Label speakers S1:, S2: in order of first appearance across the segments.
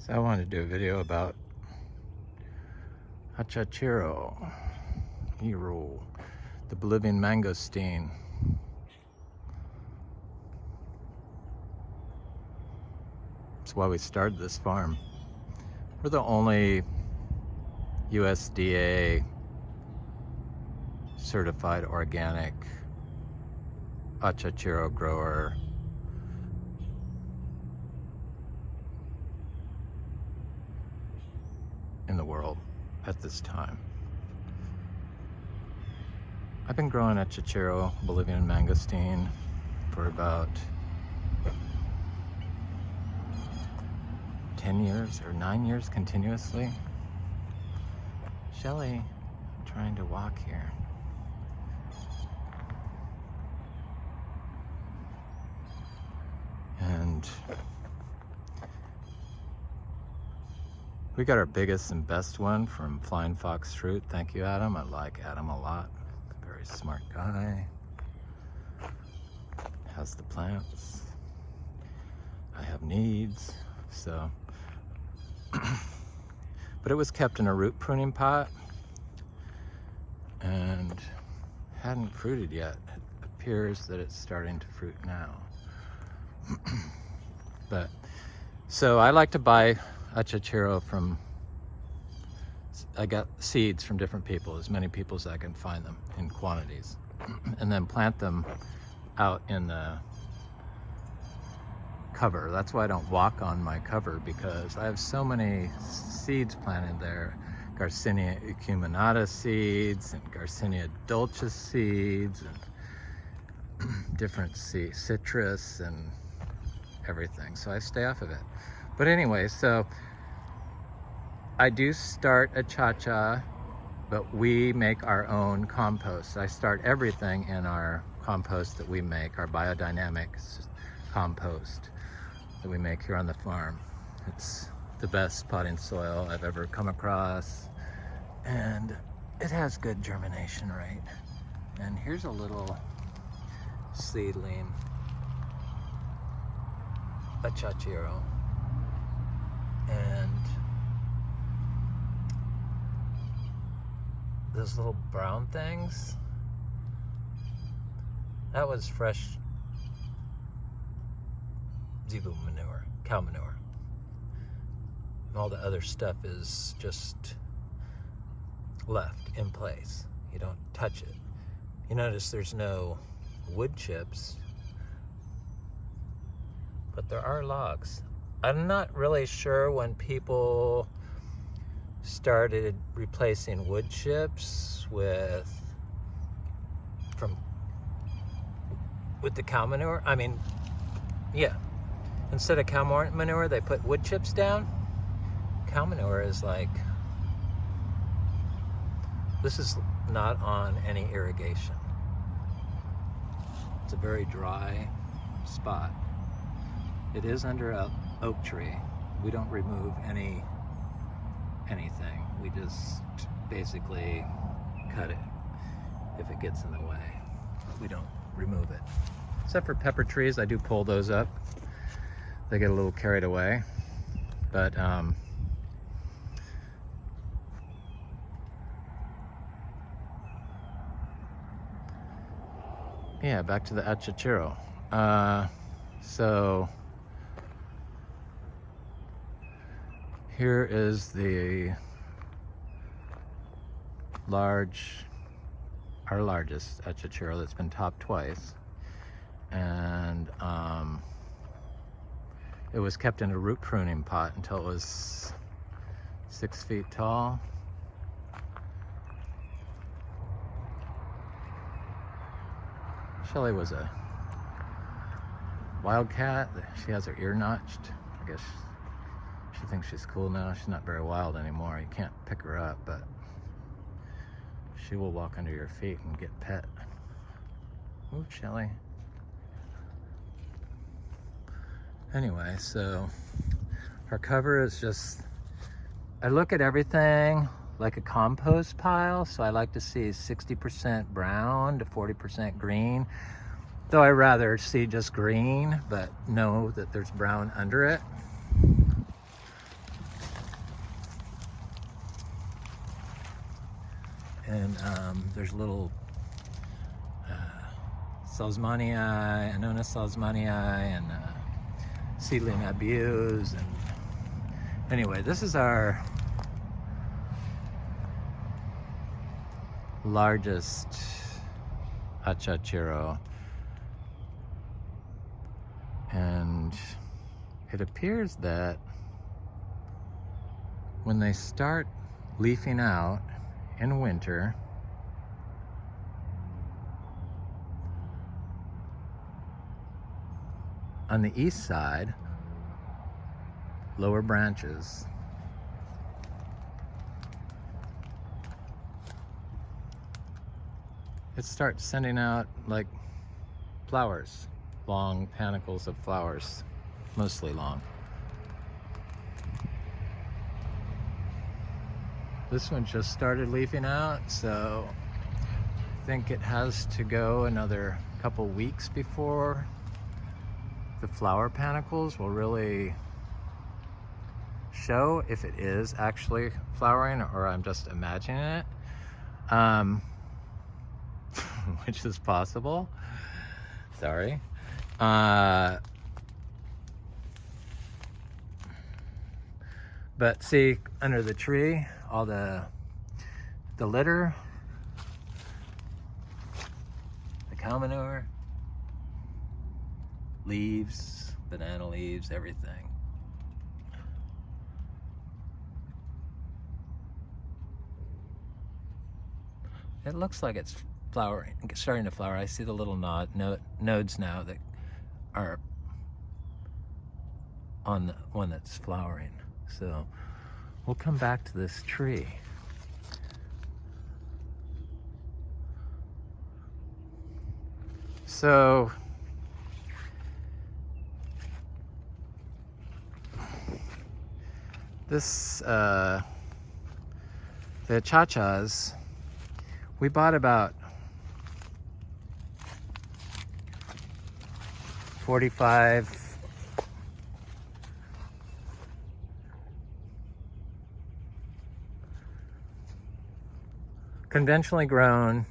S1: So I wanted to do a video about Achachairu, the Bolivian Mangosteen. That's why we started this farm. We're the only USDA certified organic Achachairu grower in the world at this time. I've been growing Achachairu, Bolivian Mangosteen, for about 10 years or 9 years continuously. Shelly, I'm trying to walk here. And we got our biggest and best one from Flying Fox Fruit. Thank you, Adam. I like Adam a lot. Very smart guy. Has the plants. I have needs, so. But it was kept in a root pruning pot and hadn't fruited yet. It appears that it's starting to fruit now. But so I like to buy Achachairu from, I got seeds from different people, as many people as I can find them in quantities, and then plant them out in the cover. That's why I don't walk on my cover, because I have so many seeds planted there. Garcinia acuminata seeds and Garcinia dulcis seeds and different seeds, citrus and everything. So I stay off of it. But anyway, so I do start Achachairu, but we make our own compost. I start everything in our compost that we make, our biodynamic compost that we make here on the farm. It's the best potting soil I've ever come across, and it has good germination rate. And here's a little seedling Achachairu, and those little brown things, that was fresh zebu manure, cow manure. And all the other stuff is just left in place. You don't touch it. You notice there's no wood chips, but there are logs. I'm not really sure when people started replacing wood chips with the cow manure. I mean, yeah, instead of cow manure, they put wood chips down. Cow manure is like, this is not on any irrigation. It's a very dry spot. It is under an oak tree. We don't remove anything. We just basically cut it if it gets in the way. We don't remove it. Except for pepper trees, I do pull those up. They get a little carried away. But yeah, back to the Achachairu. So here is the our largest Achachairu that's been topped twice. And it was kept in a root pruning pot until it was 6 feet tall. Shelly was a wildcat. She has her ear notched. I guess she thinks she's cool now. She's not very wild anymore. You can't pick her up, but she will walk under your feet and get pet. Ooh, Shelly. Anyway, so our cover is just, I look at everything like a compost pile, so I like to see 60% brown to 40% green. Though I rather see just green, but know that there's brown under it. And there's little Salzmanii, Annona Salzmanii, and seedling abuse. And anyway, this is our largest Achachairu, and it appears that when they start leafing out in winter, on the east side, lower branches, it starts sending out like flowers, long panicles of flowers, mostly long. This one just started leafing out, so I think it has to go another couple weeks before the flower panicles will really show if it is actually flowering or I'm just imagining it, which is possible. Sorry. But see, under the tree, all the litter, the cow manure, leaves, banana leaves, everything. It looks like it's flowering, starting to flower. I see the little nodes now that are on the one that's flowering. So we'll come back to this tree. So this, the achachas, we bought about 45 conventionally grown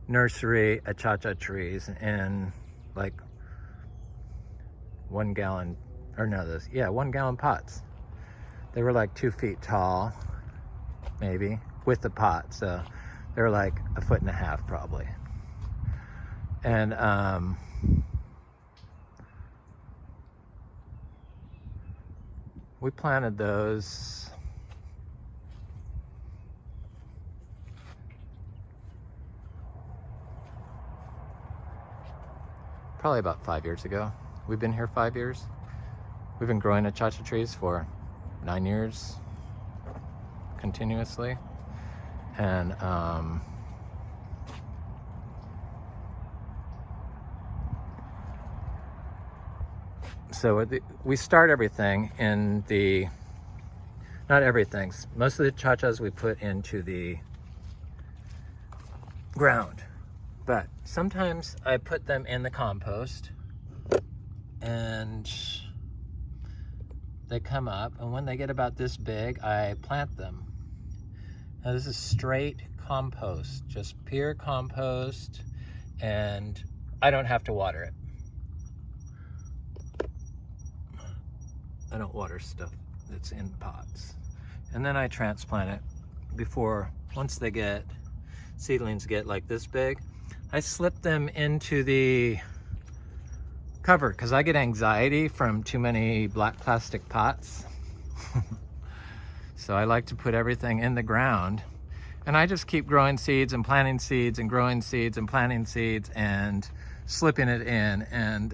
S1: nursery achacha trees in like 1 gallon, or no, this, yeah, 1 gallon pots. They were like 2 feet tall, maybe, with the pot. So they were like 1.5 feet probably. And we planted those probably about 5 years ago. We've been here 5 years. We've been growing achacha trees for 9 years continuously. And so we start everything in the, not everything, most of the achachas we put into the ground. But sometimes I put them in the compost and they come up, and when they get about this big, I plant them. Now this is straight compost, just pure compost, and I don't have to water it. I don't water stuff that's in pots. And then I transplant it once they get, seedlings get like this big, I slip them into the cover because I get anxiety from too many black plastic pots. So I like to put everything in the ground, and I just keep growing seeds and planting seeds and growing seeds and planting seeds and slipping it in, and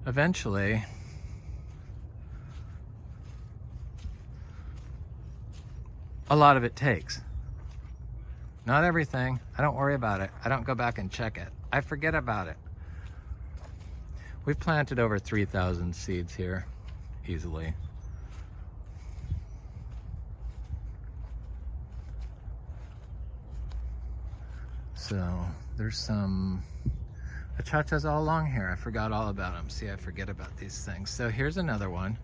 S1: eventually a lot of it takes. Not everything. I don't worry about it. I don't go back and check it. I forget about it. We've planted over 3,000 seeds here, easily. So there's some achachas all along here. I forgot all about them. See, I forget about these things. So here's another one.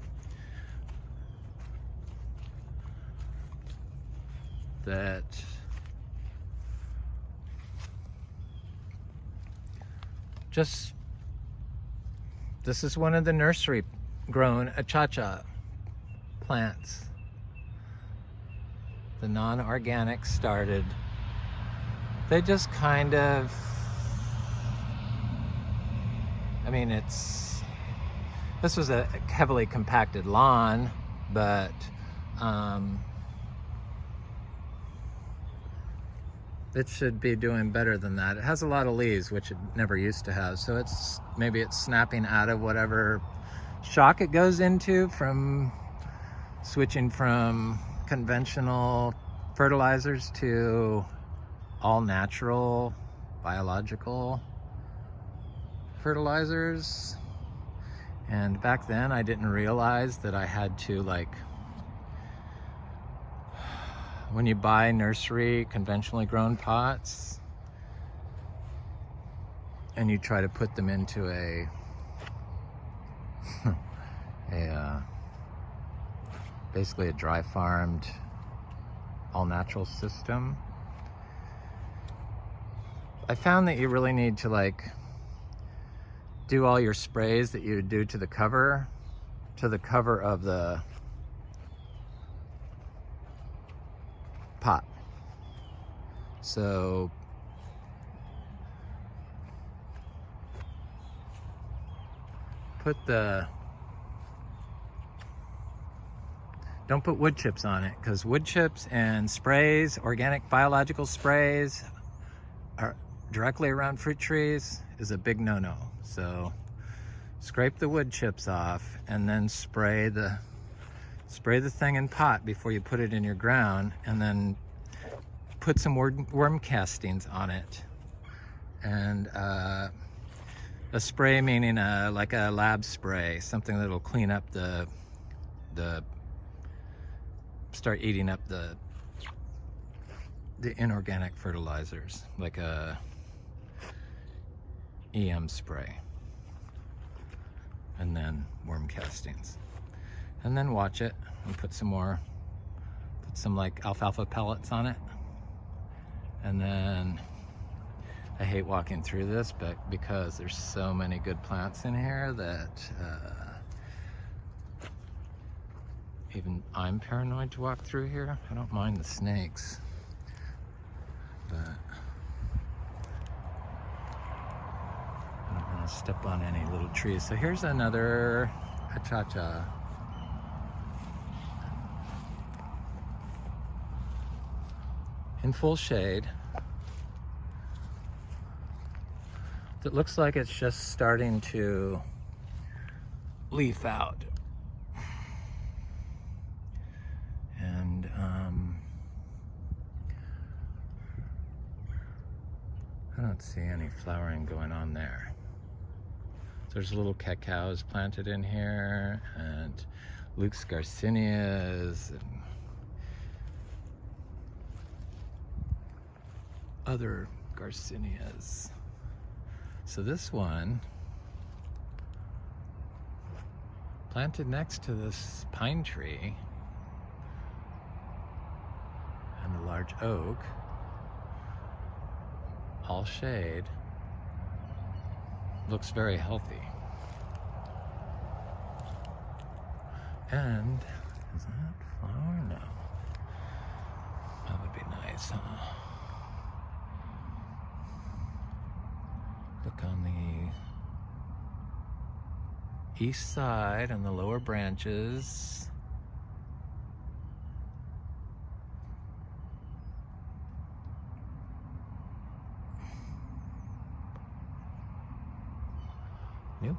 S1: that this is one of the nursery grown achacha plants. The non-organic started. They just kind of, I mean, this was a heavily compacted lawn, but it should be doing better than that. It has a lot of leaves, which it never used to have. So maybe it's snapping out of whatever shock it goes into from switching from conventional fertilizers to all natural biological fertilizers. And back then I didn't realize that I had to, like, when you buy nursery conventionally grown pots and you try to put them into a basically a dry farmed all natural system, I found that you really need to, like, do all your sprays that you would do to the cover of the pot. So don't put wood chips on it, because wood chips and sprays, organic biological sprays are directly around fruit trees is a big no-no. So scrape the wood chips off and then spray the thing in pot before you put it in your ground, and then put some worm castings on it. And a spray meaning like a lab spray, something that'll clean up start eating up the inorganic fertilizers, like a EM spray, and then worm castings, and then watch it and put some like alfalfa pellets on it. And then I hate walking through this, but because there's so many good plants in here that even I'm paranoid to walk through here. I don't mind the snakes, but I don't want to step on any little trees. So here's another achacha. In full shade. It looks like it's just starting to leaf out. And I don't see any flowering going on there. There's little cacaos planted in here, and Luke's garcinias, and other garcinias. So this one, planted next to this pine tree and a large oak, all shade, looks very healthy. And is that flower? No. That would be nice, huh? Look on the east side and the lower branches. Nope.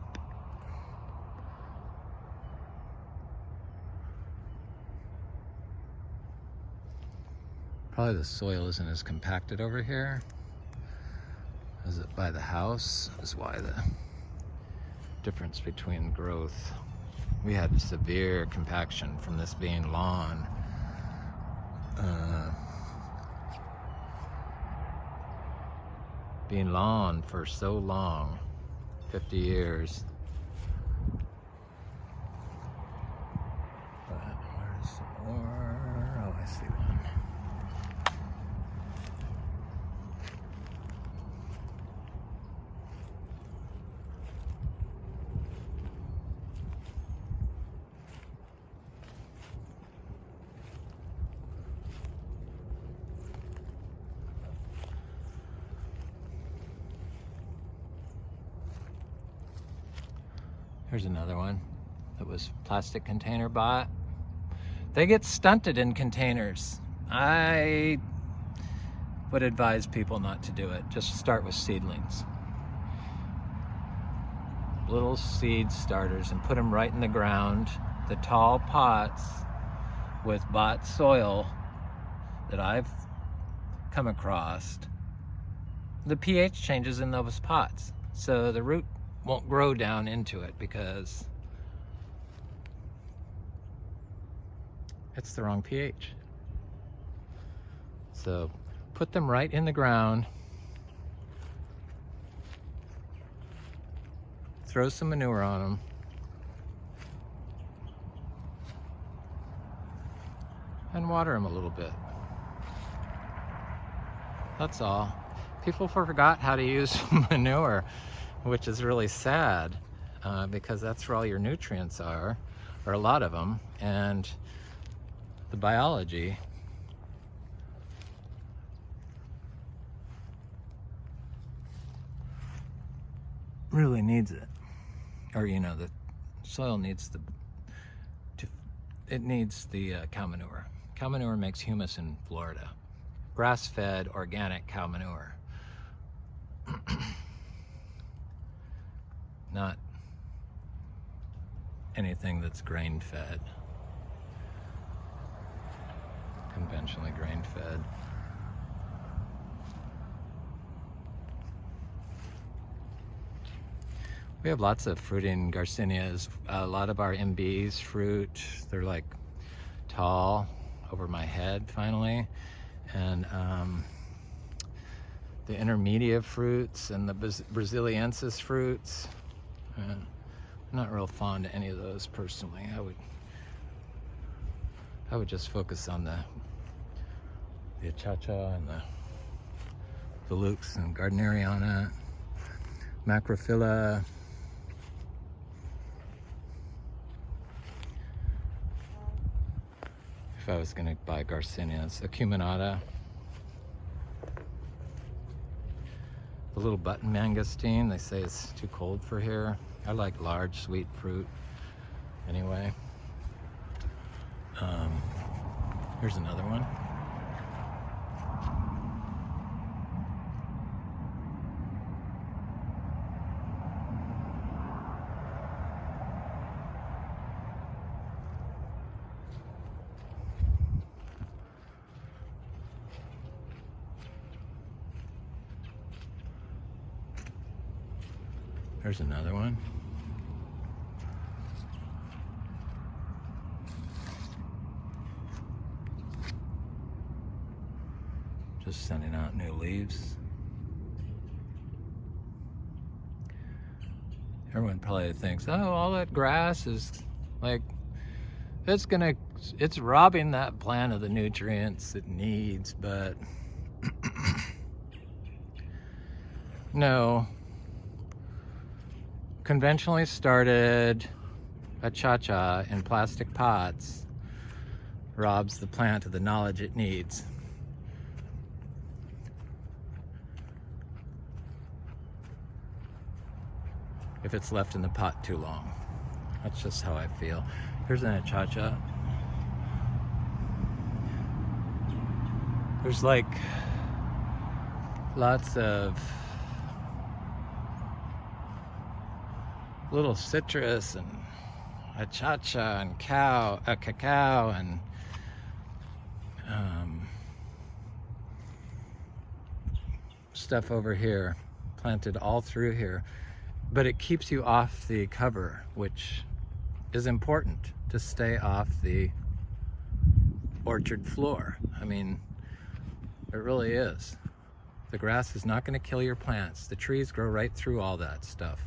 S1: Probably the soil isn't as compacted over here as it by the house, is why the difference between growth. We had severe compaction from this being lawn. Being lawn for so long, 50 years. But where's some more? Oh, I see one. Here's another one that was plastic container bought. They get stunted in containers. I would advise people not to do it. Just start with seedlings. Little seed starters and put them right in the ground. The tall pots with bought soil that I've come across, the pH changes in those pots. So the root won't grow down into it because it's the wrong pH. So put them right in the ground. Throw some manure on them. And water them a little bit. That's all. People forgot how to use manure, which is really sad because that's where all your nutrients are, or a lot of them, and the biology. Really needs it. Or, you know, the soil needs it needs the cow manure. Cow manure makes humus in Florida. Grass-fed organic cow manure. Not anything that's grain-fed. Conventionally grain-fed. We have lots of fruiting Garcinias. A lot of our MBs fruit. They're like tall over my head finally. And the intermediate fruits and the Braziliensis fruits. I'm not real fond of any of those personally. I would just focus on the Achacha and the Lux and Gardneriana, Macrophylla. If I was going to buy Garcinias, Acuminata, the little button mangosteen, they say it's too cold for here. I like large sweet fruit anyway. Here's another one. There's another one. Just sending out new leaves. Everyone probably thinks, oh, all that grass is like, it's robbing that plant of the nutrients it needs, but no. Conventionally started Achacha in plastic pots robs the plant of the knowledge it needs. If it's left in the pot too long. That's just how I feel. Here's an Achacha. There's like lots of little citrus and Achacha and cacao and stuff over here, planted all through here. But it keeps you off the cover, which is important to stay off the orchard floor. I mean, it really is. The grass is not going to kill your plants. The trees grow right through all that stuff.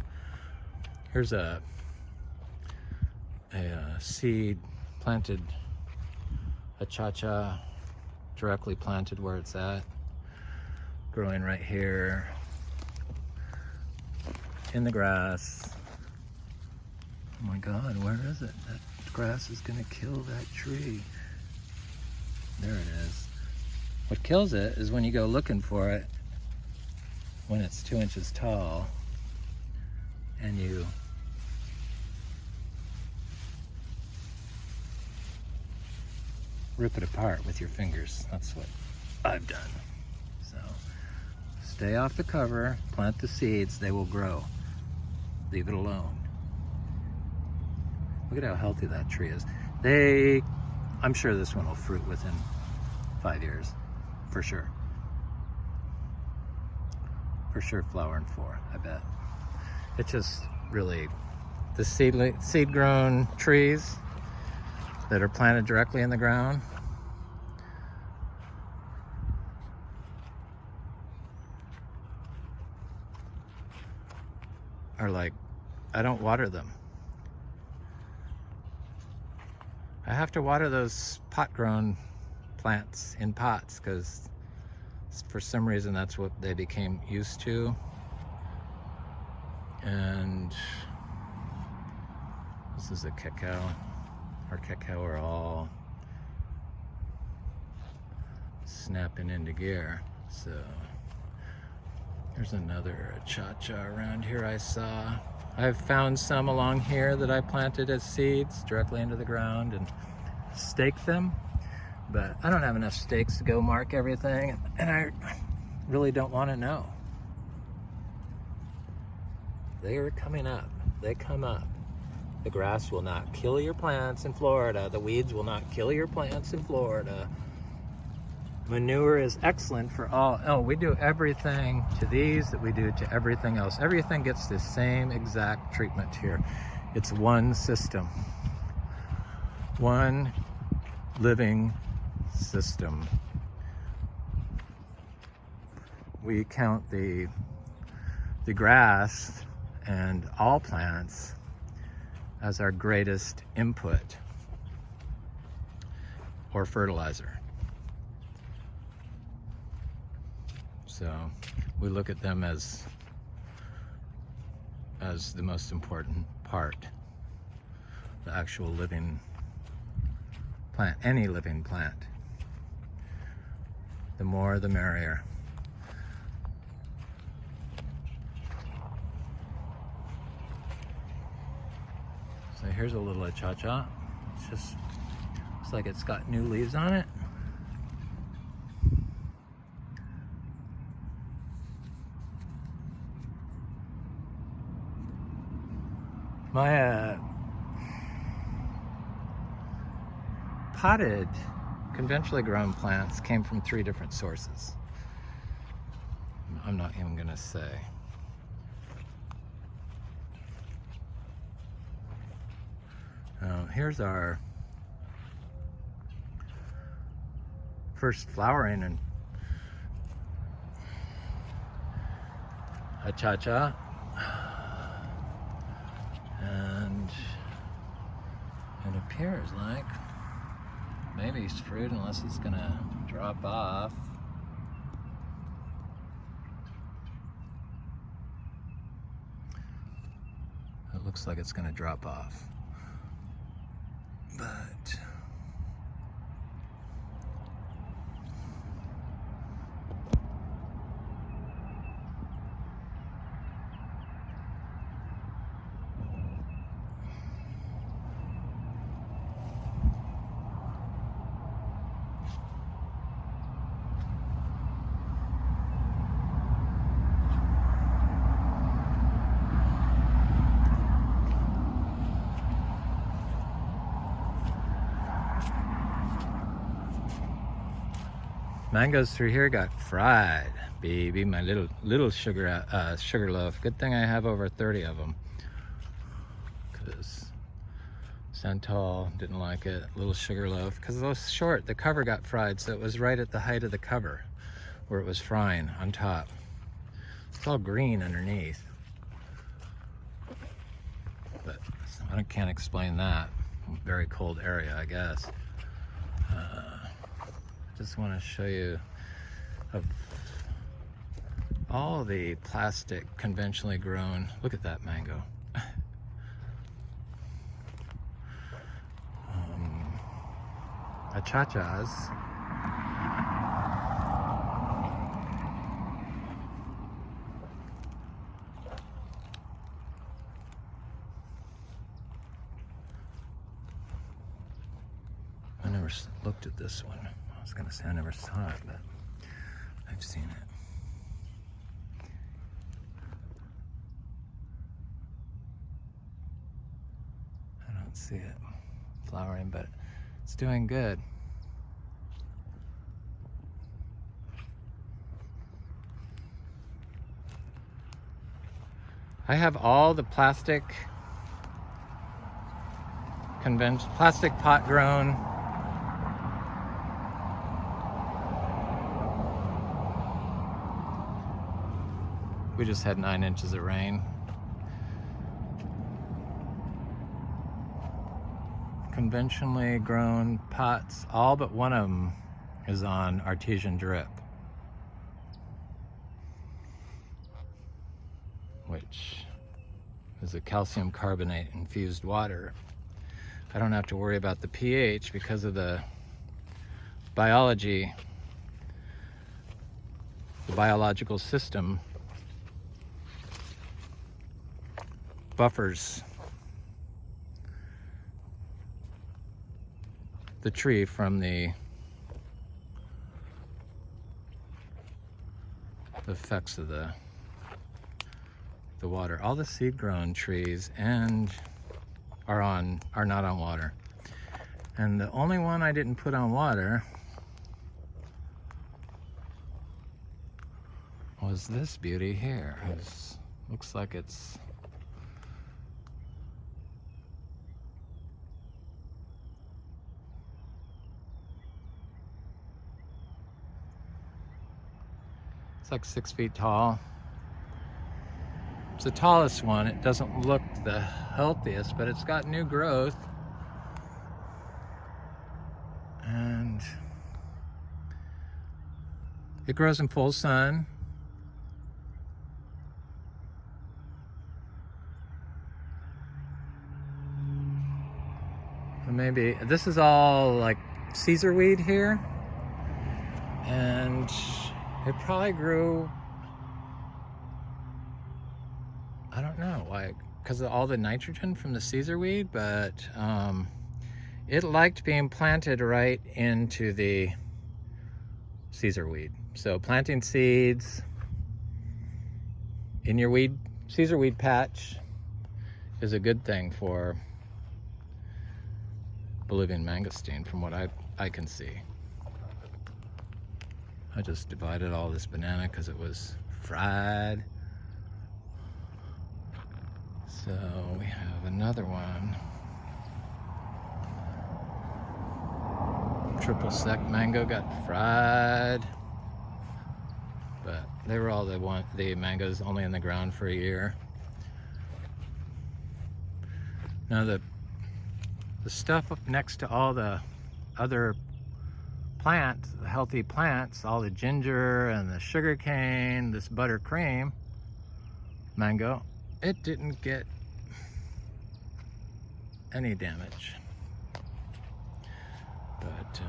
S1: Here's a seed planted Achacha, directly planted where it's at, growing right here in the grass. Oh my God, where is it? That grass is gonna kill that tree. There it is. What kills it is when you go looking for it when it's 2 inches tall and you rip it apart with your fingers. That's what I've done. So stay off the cover, plant the seeds, they will grow. Leave it alone. Look at how healthy that tree is. I'm sure this one will fruit within 5 years, for sure. For sure flower in 4, I bet. It's just really, the seed-grown trees that are planted directly in the ground, are like, I don't water them. I have to water those pot-grown plants in pots because for some reason that's what they became used to. And this is a cacao. Our cacao are all snapping into gear. So there's another achacha around here I saw. I've found some along here that I planted as seeds directly into the ground and staked them, but I don't have enough stakes to go mark everything, and I really don't want to know. They are coming up. They come up. The grass will not kill your plants in Florida. The weeds will not kill your plants in Florida. Manure is excellent for all. Oh, we do everything to these that we do to everything else. Everything gets the same exact treatment here. It's one system. One living system. We count the grass and all plants as our greatest input or fertilizer. So we look at them as the most important part, the actual living plant, any living plant. The more, the merrier. So here's a little achacha. It's just, looks like it's got new leaves on it. My potted, conventionally grown plants came from 3 different sources. I'm not even gonna say. Here's our first flowering and achacha. And it appears like maybe it's fruit unless it's gonna drop off. It looks like it's gonna drop off. But mangoes through here got fried, baby. My little sugar loaf. Good thing I have over 30 of them, because Santal didn't like it. Little sugar loaf, because it was short. The cover got fried, so it was right at the height of the cover where it was frying on top. It's all green underneath, but I can't explain that. Very cold area, I guess. Just want to show you of all the plastic conventionally grown. Look at that mango. Achachas. never looked at this one. I was gonna say I never saw it, but I've seen it. I don't see it flowering, but it's doing good. I have all the plastic pot grown we just had 9 inches of rain. Conventionally grown pots, all but one of them is on artesian drip, which is a calcium carbonate infused water. I don't have to worry about the pH because of the biology, the biological system buffers the tree from the effects of the water. All the seed grown trees and are not on water. And the only one I didn't put on water was this beauty here. Looks like it's like 6 feet tall. It's the tallest one. It doesn't look the healthiest, but it's got new growth. And it grows in full sun. Maybe this is all like Caesar weed here, and it probably grew, I don't know why, because of all the nitrogen from the Caesar weed, but it liked being planted right into the Caesar weed. So planting seeds in your Caesar weed patch is a good thing for Bolivian Mangosteen, from what I can see. I just divided all this banana because it was fried. So we have another one. Triple sec mango got fried. But they were all the mangoes only in the ground for a year. Now the stuff up next to all the other plants, the healthy plants, all the ginger and the sugar cane, this buttercream mango, it didn't get any damage. But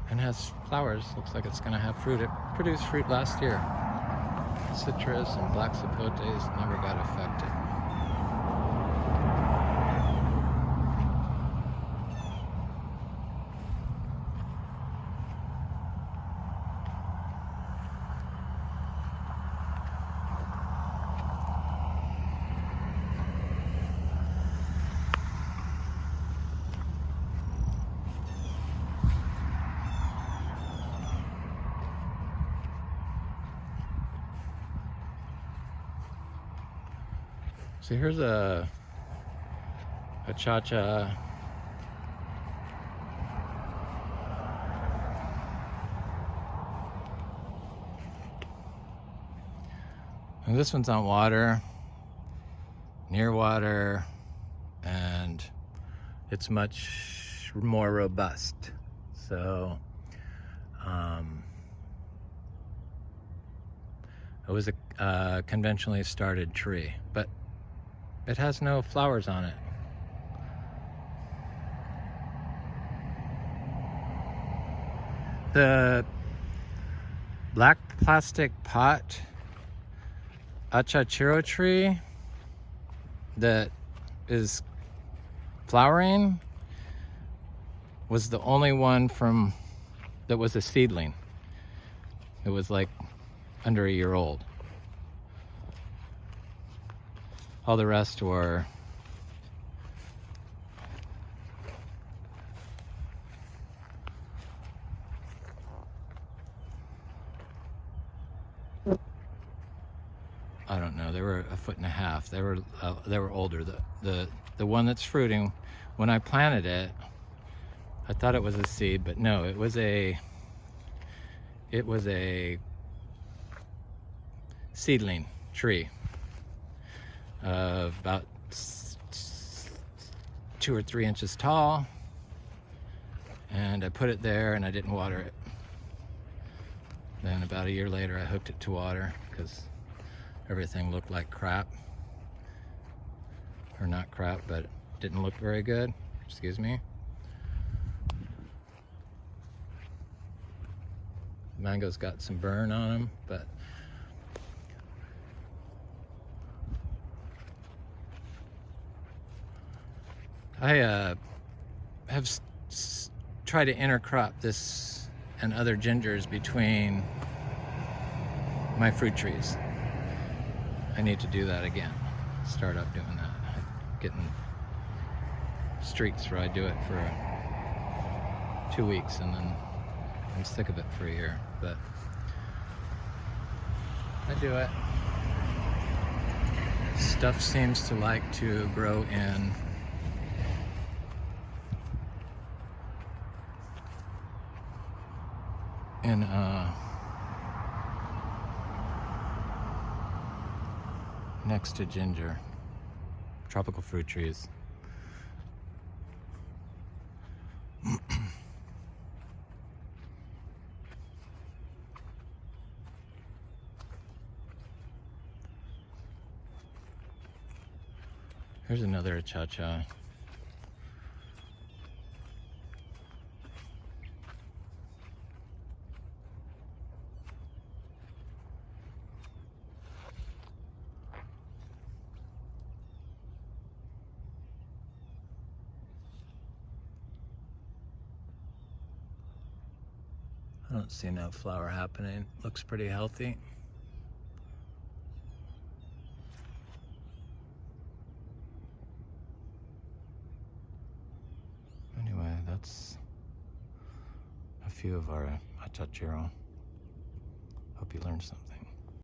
S1: and has flowers. Looks like it's gonna have fruit. It produced fruit last year. Citrus and black sapotes never got affected. So here's a Achachairu. And this one's on water, near water, and it's much more robust. So it was a conventionally started tree, but it has no flowers on it. The black plastic pot Achachairu tree that is flowering was the only one that was a seedling. It was like under a year old. All the rest were I don't know, they were 1.5 feet. They were older. The one that's fruiting, when I planted it, I thought it was a seed, but no, it was a seedling tree, about 2 or 3 inches tall, and I put it there and I didn't water it. Then about a year later I hooked it to water because everything looked like crap. Or not crap, but it didn't look very good. Excuse me. Mango's got some burn on them, but I have tried to intercrop this and other gingers between my fruit trees. I need to do that again. Start up doing that. Getting streaks where I do it for 2 weeks and then I'm sick of it for a year, but I do it. Stuff seems to like to grow in next to ginger, tropical fruit trees. Here's another Achachairu. I don't see no flower happening. Looks pretty healthy. Anyway, that's a few of our Achachairu. Hope you learned something.